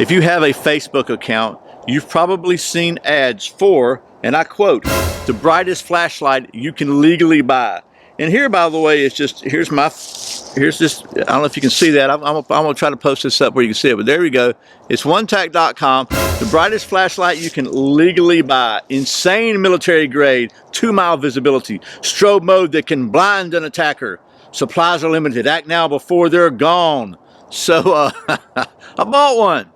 If you have a Facebook account, you've probably seen ads for, and I quote, the brightest flashlight you can legally buy. And here, by the way, it's just, here's this, I don't know if you can see that. I'm gonna try to post this up where you can see it, but there we go. It's onetac.com, the brightest flashlight you can legally buy. Insane military grade, 2-mile visibility, strobe mode that can blind an attacker. Supplies are limited, act now before they're gone. So, I bought one.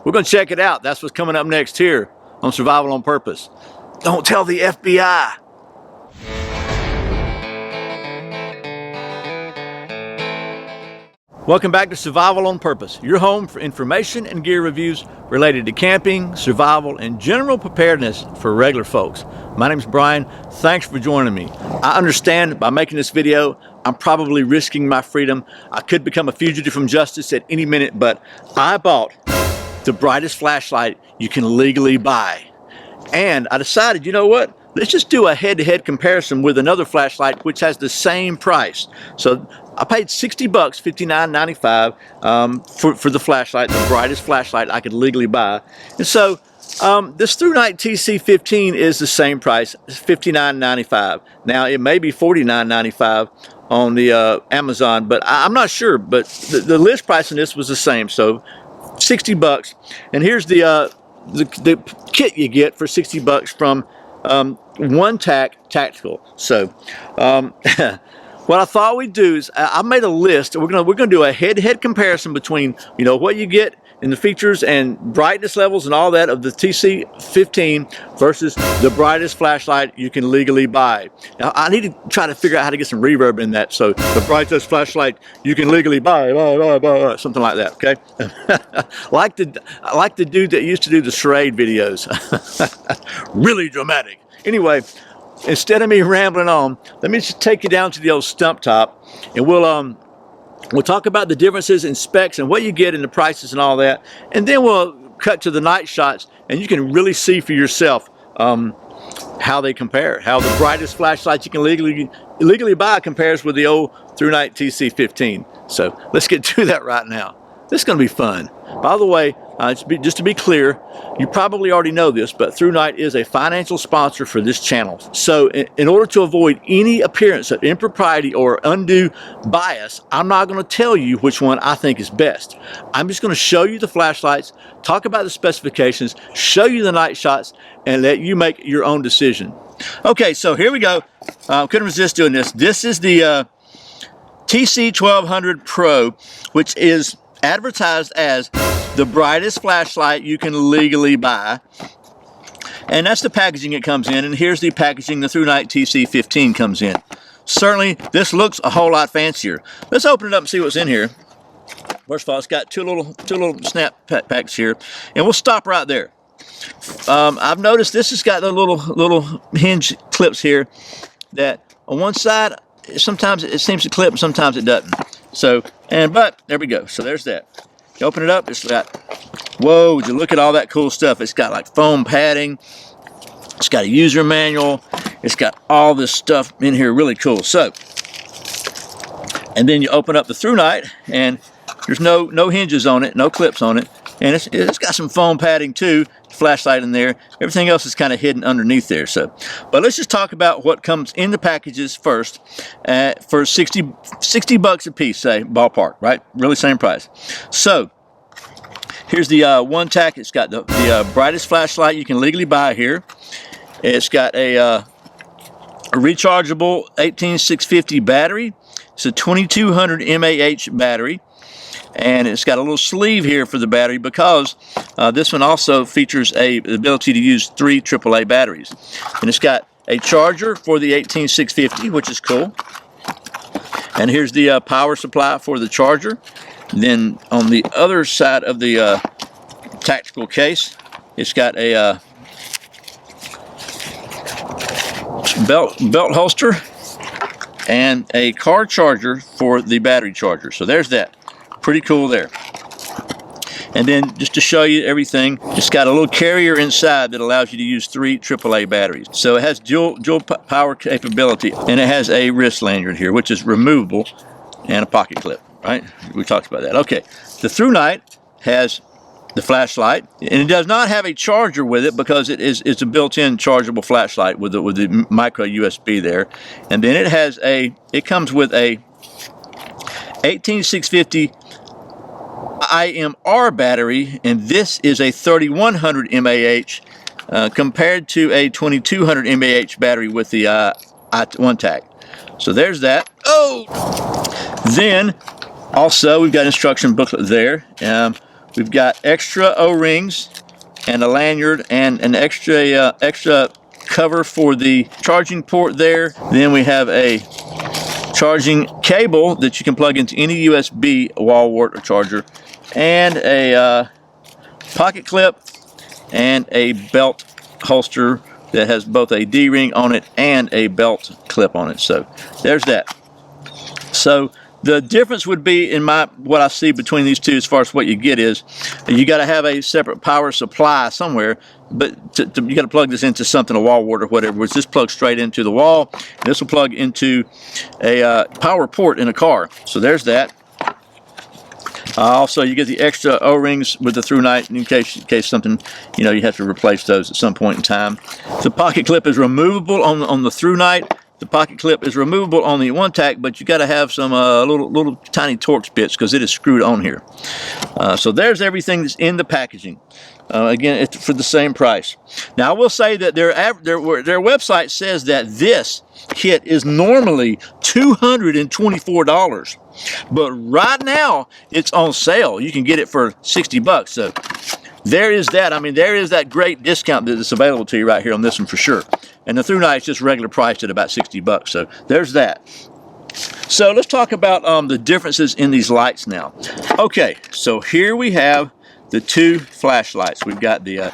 We're gonna check it out. That's what's coming up next here on Survival on Purpose. Don't tell the FBI. Welcome back to Survival on Purpose, your home for information and gear reviews related to camping, survival, and general preparedness for regular folks. My name's Brian. Thanks for joining me. I understand by making this video, I'm probably risking my freedom. I could become a fugitive from justice at any minute, but I bought the brightest flashlight you can legally buy. And I decided, you know what? Let's just do a head-to-head comparison with another flashlight which has the same price. So I paid $60, $59.95 for the flashlight, the brightest flashlight I could legally buy. And so this Thrunite TC15 is the same price, $59.95. Now it may be $49.95 on the Amazon, but I'm not sure. But the list price on this was the same, so $60. And here's the kit you get for $60 from One Tac Tactical. So what I thought we'd do is I made a list. We're gonna do a head-to-head comparison between, you know, what you get in the features and brightness levels and all that of the TC15 versus the brightest flashlight you can legally buy. Now I need to try to figure out how to get some reverb in that. So the brightest flashlight you can legally buy, something like that. Okay, like the dude that used to do the charade videos, really dramatic. Anyway, instead of me rambling on, let me just take you down to the old stump top, and we'll talk about the differences in specs and what you get in the prices and all that, and then we'll cut to the night shots, and you can really see for yourself how they compare, how the brightest flashlight you can legally buy compares with the old Thrunite TC15. So let's get to that right now. This is going to be fun. By the way, just to be clear, you probably already know this, but Thrunite is a financial sponsor for this channel. So in order to avoid any appearance of impropriety or undue bias, I'm not going to tell you which one I think is best. I'm just going to show you the flashlights, talk about the specifications, show you the night shots, and let you make your own decision. Okay, so here we go. Couldn't resist doing this. This is the TC1200 Pro, which is advertised as the brightest flashlight you can legally buy, and that's the packaging it comes in. And here's the packaging the Thrunite TC15 comes in. Certainly this looks a whole lot fancier. Let's open it up and see what's in here. First of all, it's got two little snap packs here, and we'll stop right there. I've noticed this has got the little hinge clips here that on one side sometimes it seems to clip and sometimes it doesn't. So, but there we go. So there's that. You open it up, it's got, whoa, would you look at all that cool stuff. It's got like foam padding. It's got a user manual. It's got all this stuff in here, really cool. So, and then you open up the Thrunite, and there's no hinges on it, no clips on it. And it's got some foam padding too, flashlight in there. Everything else is kind of hidden underneath there. So, but let's just talk about what comes in the packages first. For $60 a piece, say, ballpark, right? Really same price. So here's the One Tac. It's got the brightest flashlight you can legally buy here. It's got a rechargeable 18650 battery. It's a 2200 mAh battery. And it's got a little sleeve here for the battery because this one also features the ability to use 3 AAA batteries. And it's got a charger for the 18650, which is cool. And here's the power supply for the charger. And then on the other side of the tactical case, it's got a belt holster and a car charger for the battery charger. So there's that. Pretty cool there. And then just to show you everything, it's got a little carrier inside that allows you to use 3 AAA batteries. So it has dual power capability, and it has a wrist lanyard here, which is removable, and a pocket clip, right? We talked about that. Okay, the Thrunite has the flashlight, and it does not have a charger with it because it's a built-in chargeable flashlight with the micro USB there. And then it comes with a 18650 IMR battery, and this is a 3100 mAh compared to a 2200 mAh battery with the I1TAC. So there's that. Oh, then also we've got an instruction booklet there. We've got extra O-rings and a lanyard and an extra cover for the charging port there. Then we have a charging cable that you can plug into any USB wall wart or charger, and a pocket clip and a belt holster that has both a D-ring on it and a belt clip on it. So there's that. So the difference would be in what I see between these two as far as what you get is you got to have a separate power supply somewhere, but you got to plug this into something, a wall wart or whatever, which this plugs straight into the wall. This will plug into a power port in a car. So there's that. Also, you get the extra O-rings with the Thrunite in case something, you have to replace those at some point in time. The pocket clip is removable on the Thrunite. The pocket clip is removable on the I1TAC, but you got to have some little tiny Torx bits because it is screwed on here. So there's everything that's in the packaging. Again, it's for the same price. Now I will say that their website says that this kit is normally $224, but right now it's on sale. You can get it for $60. So there is that. I mean, there is that great discount that is available to you right here on this one for sure. And the Thrunite is just regular priced at about $60. So there's that. So let's talk about the differences in these lights now. Okay, so here we have the two flashlights. We've got the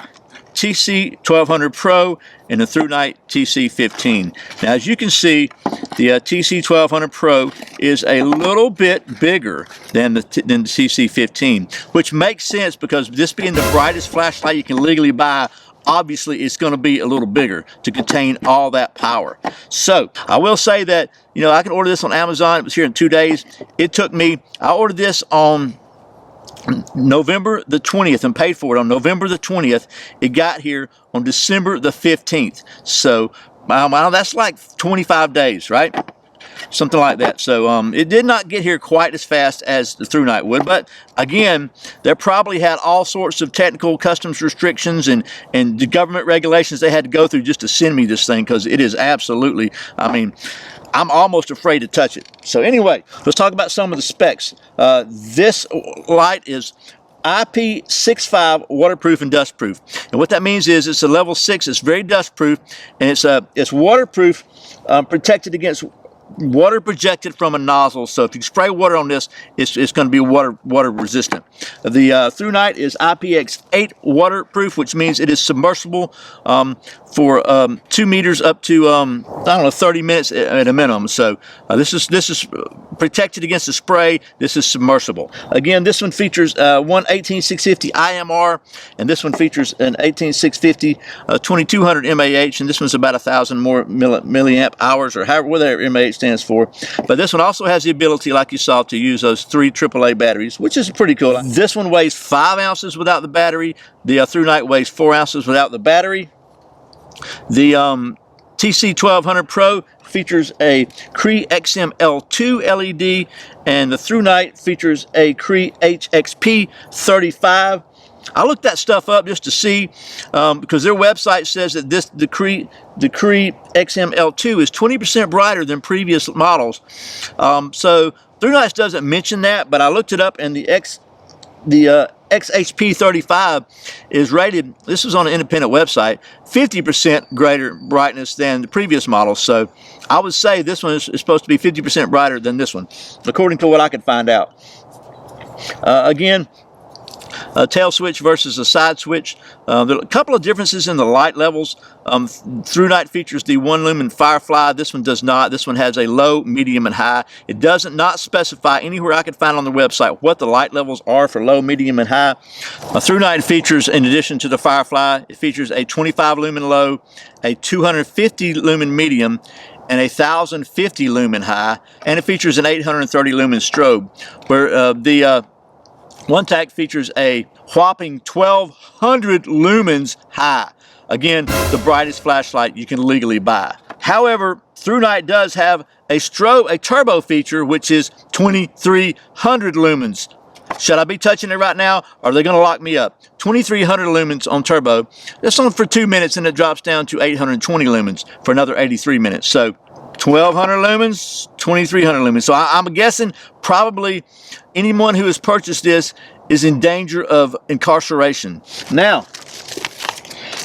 TC1200 Pro and the Thrunite TC15. Now, as you can see, the TC1200 Pro is a little bit bigger than the TC15, which makes sense because this being the brightest flashlight you can legally buy, obviously it's going to be a little bigger to contain all that power. So I will say that, I can order this on Amazon. It was here in 2 days. I ordered this on November the 20th and paid for it on November the 20th. It got here on December the 15th. So that's like 25 days, right? Something like that. So it did not get here quite as fast as the Thrunite would, but again, they probably had all sorts of technical customs restrictions and the government regulations they had to go through just to send me this thing, because it is absolutely, I'm almost afraid to touch it. So anyway, let's talk about some of the specs. This light is IP65 waterproof and dustproof, and what that means is it's a level 6. It's very dustproof, and it's waterproof, protected against water projected from a nozzle. So if you spray water on this, it's going to be water resistant. The Thrunite is IPX8 waterproof, which means it is submersible for 2 meters up to 30 minutes at a minimum. So this is protected against the spray. This is submersible. Again, this one features one 18650 IMR, and this one features an 18650 2200 mAh, and this one's about 1,000 more milliamp hours, or whatever mAh stands for. But this one also has the ability, like you saw, to use those 3 AAA batteries, which is pretty cool. This one weighs 5 ounces without the battery. The Thrunite weighs 4 ounces without the battery. The TC1200 Pro features a Cree XML2 LED, and the Thrunite features a Cree HXP35. I looked that stuff up just to see, because their website says that the Cree XML2 is 20% brighter than previous models. So Thrunite doesn't mention that, but I looked it up, and the XHP35 is rated, this is on an independent website, 50% greater brightness than the previous models. So I would say this one is supposed to be 50% brighter than this one, according to what I could find out. Again, a tail switch versus a side switch. There are a couple of differences in the light levels. Thrunite features the 1 lumen Firefly. This one does not. This one has a low, medium, and high. It doesn't not specify anywhere I could find on the website what the light levels are for low, medium, and high. Thrunite features, in addition to the Firefly, it features a 25 lumen low, a 250 lumen medium, and a 1050 lumen high, and it features an 830 lumen strobe, where the One tack features a whopping 1200 lumens high. Again, the brightest flashlight you can legally buy. However, Thrunite does have a turbo feature, which is 2300 lumens. Should I be touching it right now, or are they going to lock me up? 2300 lumens on turbo. That's on for 2 minutes, and it drops down to 820 lumens for another 83 minutes. So 1200 lumens, 2300 lumens. So I'm guessing probably anyone who has purchased this is in danger of incarceration. Now,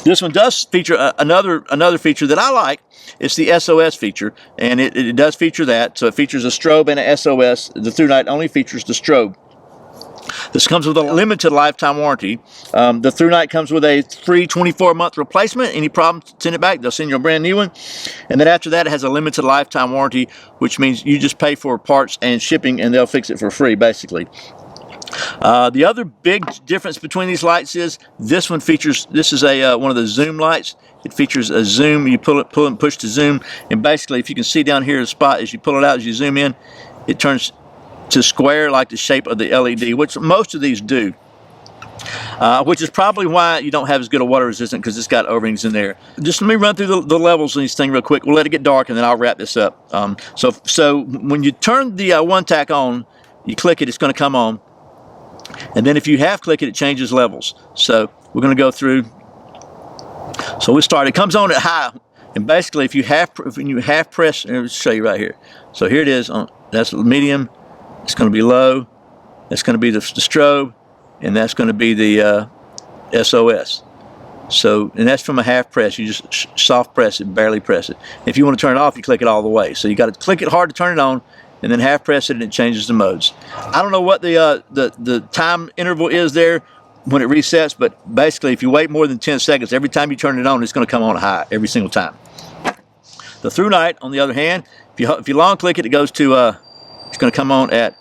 this one does feature another feature that I like. It's the SOS feature, and it does feature that. So it features a strobe and a SOS. The Thrunite only features the strobe. This comes with a limited lifetime warranty. The Thrunite comes with a free 24-month replacement. Any problems, send it back. They'll send you a brand new one. And then after that, it has a limited lifetime warranty, which means you just pay for parts and shipping, and they'll fix it for free, basically. The other big difference between these lights is this one features, this is a one of the zoom lights. It features a zoom. You pull and push to zoom, and basically, if you can see down here, the spot, as you pull it out, as you zoom in, it turns to square like the shape of the LED, which most of these do, which is probably why you don't have as good a water resistant, because it's got O-rings in there. Just let me run through the levels of these things real quick. We'll let it get dark, and then I'll wrap this up. So when you turn the one tack on, you click it, it's going to come on, and then if you half click it, it changes levels. So we're going to go through. So we start. It comes on at high, and basically, if you half press, let me show you right here. So here it is. That's medium. It's going to be low. That's going to be the strobe, and that's going to be the SOS. So, and that's from a half press. You just soft press it, barely press it. If you want to turn it off, you click it all the way. So you got to click it hard to turn it on, and then half press it, and it changes the modes. I don't know what the time interval is there when it resets, but basically, if you wait more than 10 seconds, every time you turn it on, it's going to come on high every single time. The Thrunite, on the other hand, if you long click it, it goes to it's going to come on at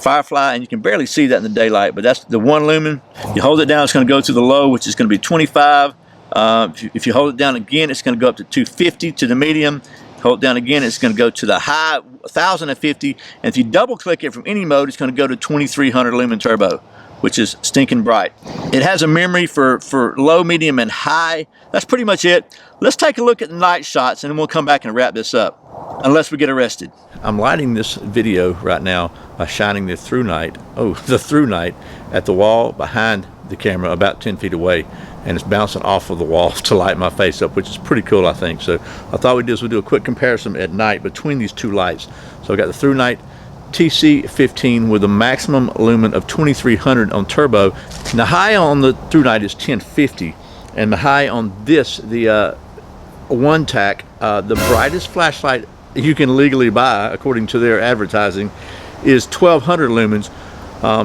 Firefly, and you can barely see that in the daylight, but that's the 1 lumen. You hold it down, it's going to go to the low, which is going to be 25. If you hold it down again, it's going to go up to 250 to the medium. Hold it down again, it's going to go to the high 1050. And if you double click it from any mode, it's going to go to 2300 lumen turbo, which is stinking bright. It has a memory for low, medium, and high. That's pretty much it. Let's take a look at the night shots, and then we'll come back and wrap this up, unless we get arrested. I'm lighting this video right now by shining the Thrunite at the wall behind the camera about 10 feet away, and it's bouncing off of the wall to light my face up, which is pretty cool, I think. So I thought we'd do a quick comparison at night between these two lights. So I got the Thrunite TC15 with a maximum lumen of 2300 on turbo. And the high on the Thrunite is 1050, and the high on this, the one tack, the brightest flashlight you can legally buy, according to their advertising, is 1200 lumens.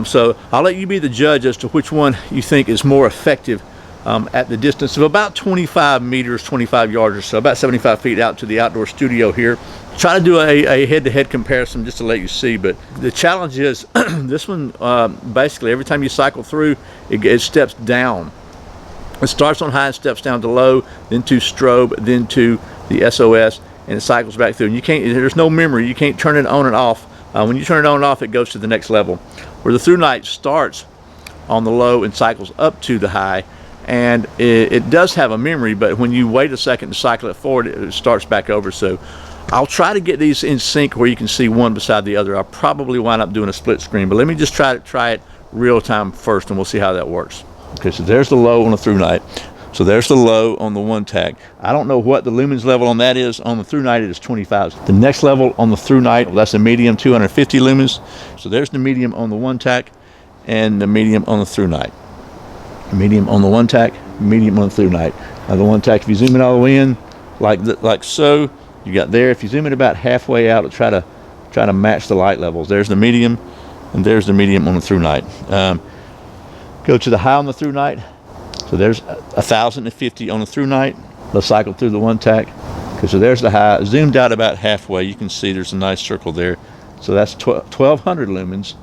So I'll let you be the judge as to which one you think is more effective at the distance of about 25 meters, 25 yards or so, about 75 feet out to the outdoor studio here. Try to do a head-to-head comparison just to let you see, but the challenge is this one, basically every time you cycle through, it steps down. It starts on high and steps down to low, then to strobe, then to the SOS, and it cycles back through. And you can't, there's no memory, you can't turn it on and off. When you turn it on and off, it goes to the next level. Where the Thrunite starts on the low and cycles up to the high, and it does have a memory, but when you wait a second to cycle it forward, it starts back over. So I'll try to get these in sync where you can see one beside the other. I'll probably wind up doing a split screen, but let me just try it real time first, and we'll see how that works. Okay, so there's the low on the Thrunite. So there's the low on the one tack. I don't know what the lumens level on that is. On the Thrunite, it is 25. The next level on the Thrunite, that's a medium, 250 lumens. So there's the medium on the one tack and the medium on the Thrunite. Medium on the one tack, medium on the Thrunite. Now the one tack, if you zoom it all the way in, like so, you got there. If you zoom it about halfway out, try to match the light levels. There's the medium, and there's the medium on the Thrunite. Go to the high on the Thrunite. So there's 1050 on the Thrunite. Let's cycle through the one tack. Okay, so there's the high. Zoomed out about halfway, you can see there's a nice circle there. So that's 1200 lumens,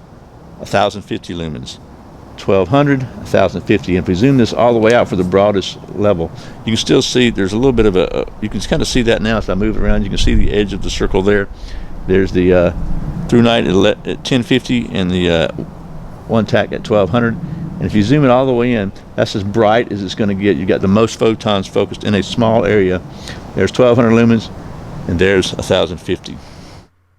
1050 lumens. 1200, 1050. And if we zoom this all the way out for the broadest level, you can still see there's a little bit of you can kind of see that now as I move it around. You can see the edge of the circle there. There's the Thrunite at 1050 and the one tack at 1200. And if you zoom it all the way in, that's as bright as it's going to get. You got the most photons focused in a small area. There's 1200 lumens, and there's 1050.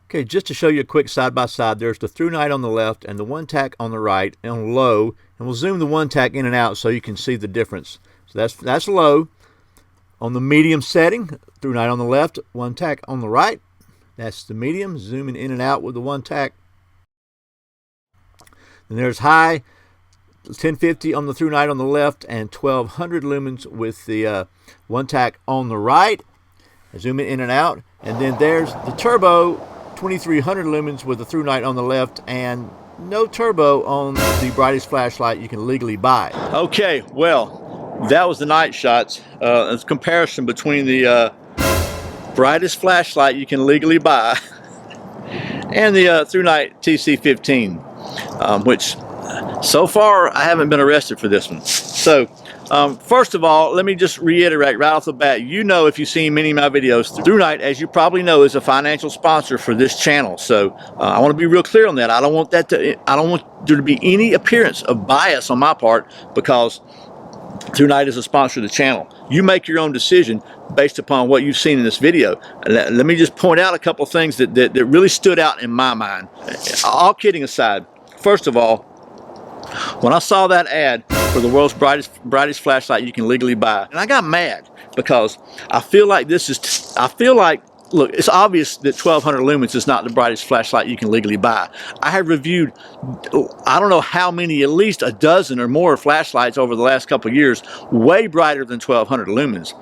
Okay, just to show you a quick side-by-side, there's the Thrunite on the left and the one tack on the right on low, and we'll zoom the one tack in and out so you can see the difference. So that's low. On the medium setting, Thrunite on the left, one tack on the right. That's the medium, zooming in and out with the one tack. Then there's high, 1050 on the Thrunite on the left and 1200 lumens with the one tack on the right. Zoom it in and out. And then there's the turbo, 2300 lumens with the Thrunite on the left and no turbo on the brightest flashlight you can legally buy. Okay, well, that was the night shots. A comparison between the brightest flashlight you can legally buy and the Thrunite TC15, which so far I haven't been arrested for this one. So first of all, let me just reiterate right off the bat, you know, if you've seen many of my videos, Thrunite, as you probably know, is a financial sponsor for this channel. So I want to be real clear on that. I don't want there to be any appearance of bias on my part, because Thrunite is a sponsor of the channel. You make your own decision based upon what you've seen in this video. Let me just point out a couple of things that really stood out in my mind. All kidding aside, first of all, when I saw that ad for the world's brightest flashlight you can legally buy, and I got mad, because I feel like look, it's obvious that 1200 lumens is not the brightest flashlight you can legally buy. I have reviewed, I don't know how many, at least a dozen or more flashlights over the last couple of years, way brighter than 1200 lumens.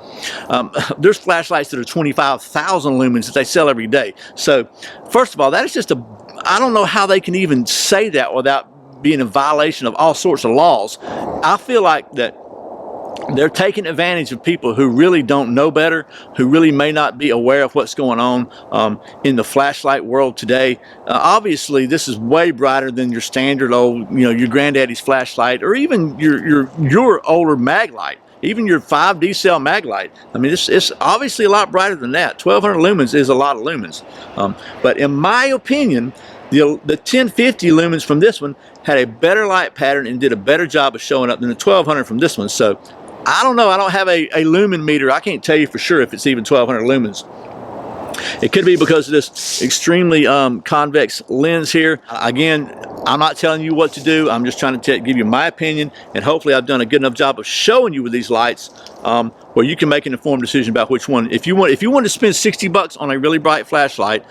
There's flashlights that are 25,000 lumens that they sell every day. So, first of all, that is just I don't know how they can even say that without being in violation of all sorts of laws. I feel like that they're taking advantage of people who really don't know better, who really may not be aware of what's going on in the flashlight world today. Obviously, this is way brighter than your standard old, your granddaddy's flashlight, or even your older mag light, even your 5D cell mag light. I mean, it's obviously a lot brighter than that. 1200 lumens is a lot of lumens. But in my opinion, the 1050 lumens from this one had a better light pattern and did a better job of showing up than the 1200 from this one. So I don't know. I don't have a lumen meter. I can't tell you for sure if it's even 1200 lumens. It could be because of this extremely convex lens here. Again, I'm not telling you what to do. I'm just trying to give you my opinion, and hopefully I've done a good enough job of showing you with these lights where you can make an informed decision about which one. If you want to spend 60 bucks on a really bright flashlight,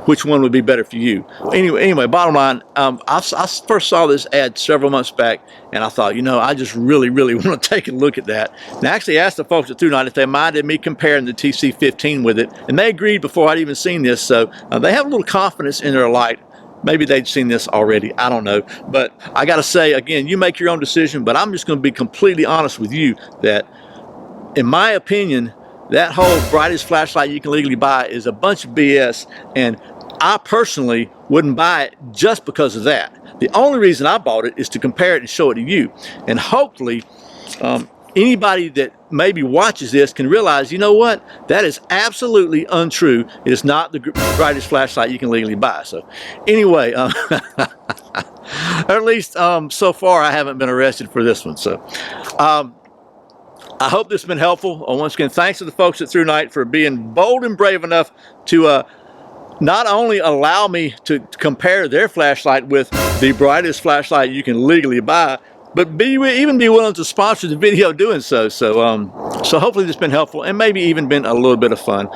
which one would be better for you? Anyway, bottom line, I first saw this ad several months back, and I thought, I just really want to take a look at that. And I actually asked the folks at Thrunite if they minded me comparing the TC15 with it, and they agreed before I'd even seen this. So they have a little confidence in their light. Maybe they'd seen this already, I don't know. But I gotta say, again, you make your own decision, but I'm just gonna be completely honest with you that, in my opinion, that whole brightest flashlight you can legally buy is a bunch of BS, and I personally wouldn't buy it just because of that. The only reason I bought it is to compare it and show it to you. And hopefully, anybody that maybe watches this can realize, you know what? That is absolutely untrue. It is not the brightest flashlight you can legally buy. So anyway, or at least so far I haven't been arrested for this one. So I hope this has been helpful. Once again, thanks to the folks at Thrunite for being bold and brave enough to not only allow me to compare their flashlight with the brightest flashlight you can legally buy, but even be willing to sponsor the video doing so. So hopefully this has been helpful, and maybe even been a little bit of fun.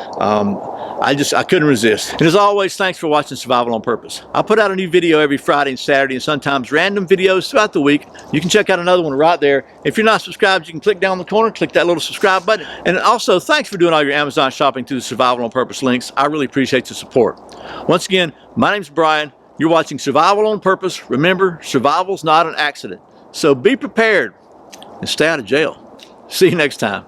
I couldn't resist. And as always, thanks for watching Survival on Purpose. I put out a new video every Friday and Saturday, and sometimes random videos throughout the week. You can check out another one right there. If you're not subscribed, you can click down in the corner, click that little subscribe button. And also, thanks for doing all your Amazon shopping through the Survival on Purpose links. I really appreciate the support. Once again, my name's Brian. You're watching Survival on Purpose. Remember, survival's not an accident. So be prepared and stay out of jail. See you next time.